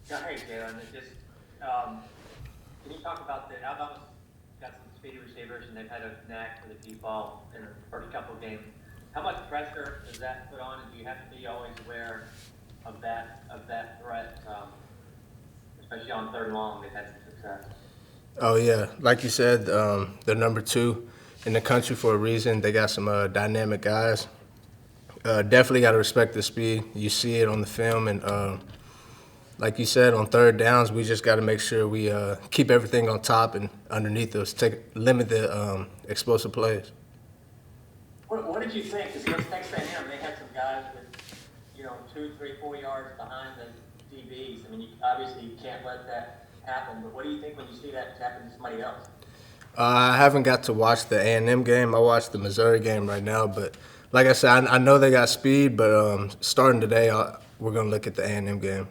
Yeah, hey, Jaylon. Can you talk about Alabama's got some speedy receivers and they've had a knack for the deep ball in the first couple of games. How much pressure does that put on, and do you have to be always aware of that threat, especially on third and long? They've had some success. Oh yeah, like you said, they're number two in the country for a reason. They got some dynamic guys. Definitely got to respect the speed. You see it on the film, and like you said, on third downs, we just got to make sure we keep everything on top and underneath us. Limit the explosive plays. What did you think? Because against Texas A&M, they had some guys with 2, 3, 4 yards behind the DBs. I mean, obviously you can't let that happen. But what do you think when you see that happen to somebody else? I haven't got to watch the A&M game. I watched the Missouri game right now, but like I said, I know they got speed. But starting today, we're gonna look at the A&M game.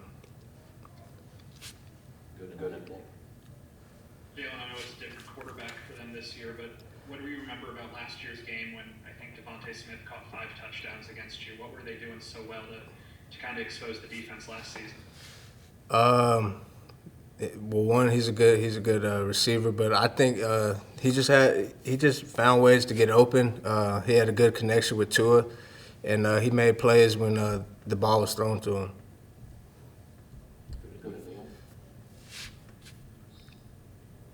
Jaylon, I know it's a different quarterback for them this year, but what do you remember about last year's game when I think Devontae Smith caught 5 touchdowns against you? What were they doing so well to kind of expose the defense last season? Well, one, he's a good receiver, but I think he just found ways to get open. He had a good connection with Tua, and he made plays when the ball was thrown to him.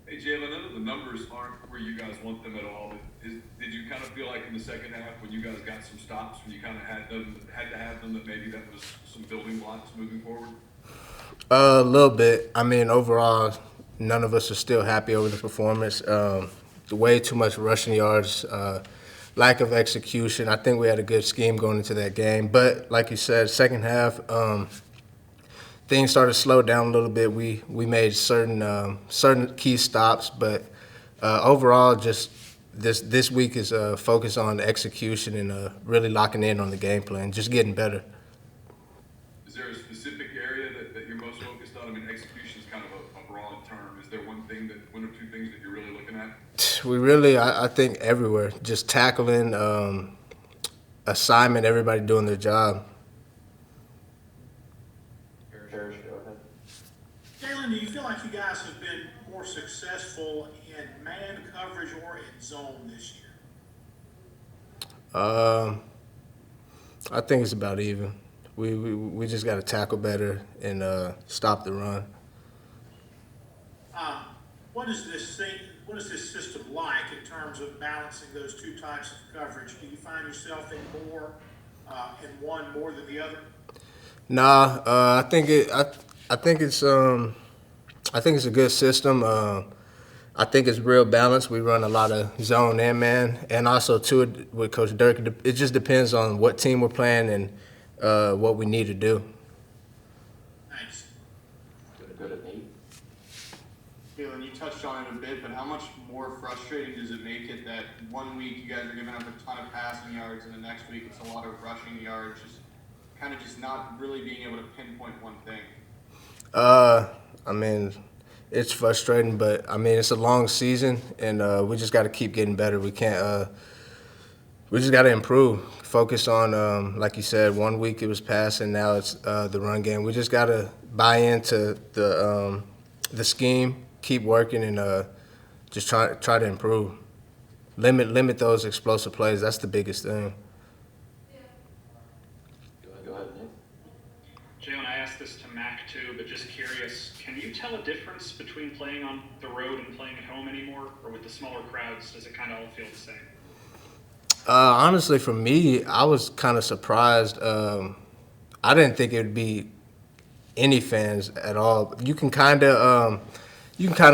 Hey, Jalen, I know the numbers aren't where you guys want them at all, but did you kind of feel like in the second half when you guys got some stops, when you kind of had to have them, that maybe that was some building blocks moving forward? A little bit. I mean, overall, none of us are still happy over the performance. Way too much rushing yards, lack of execution. I think we had a good scheme going into that game, but like you said, second half, things started to slow down a little bit. We made certain key stops, but overall, just this week is focused on execution and really locking in on the game plan, just getting better. Is there a specific area that you're most focused on? I mean, execution is kind of a broad term. Is there one or two things that you're really looking at? We really, I think, everywhere, just tackling, assignment, everybody doing their job. Jaylon, do you feel like you guys have been more successful in man coverage or in zone this year? I think it's about even. We just got to tackle better and stop the run. What is this system like in terms of balancing those two types of coverage? Do you find yourself in one more than the other? Nah, I think it's a good system. I think it's real balanced. We run a lot of zone and man, and also too with Coach Dirk. It just depends on what team we're playing and what we need to do. Thanks. Jaylon, you touched on it a bit, but how much more frustrating does it make it that 1 week you guys are giving up a ton of passing yards, and the next week it's a lot of rushing yards, just not really being able to pinpoint one thing? I mean, it's frustrating, but I mean it's a long season, and we just got to keep getting better. We can't. We just got to improve. Focus on, like you said, 1 week it was passing, now it's the run game. We just got to buy into the scheme, keep working, and just try to improve. Limit those explosive plays. That's the biggest thing. Jaylon, I asked this to Mac too, but just curious, can you tell a difference between playing on the road and playing at home anymore? Or with the smaller crowds, does it kind of all feel the same? Honestly, for me, I was kind of surprised. I didn't think it would be any fans at all. You can kind of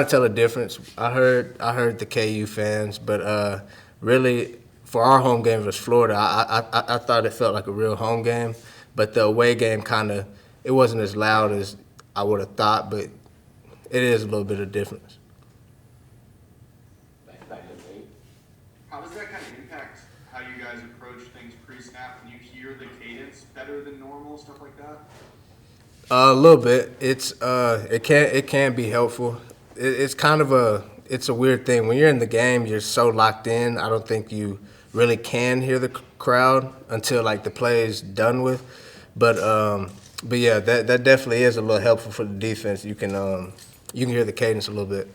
tell a difference. I heard the KU fans, but really for our home game versus Florida, I thought it felt like a real home game. But the away game it wasn't as loud as I would have thought, but it is a little bit of difference. How does that kind of impact how you guys approach things pre-snap when you hear the cadence better than normal, stuff like that? A little bit. It can be helpful. It's kind of a weird thing when you're in the game. You're so locked in. I don't think you really can hear the crowd until like the play is done with. But But yeah, that definitely is a little helpful for the defense. You can hear the cadence a little bit.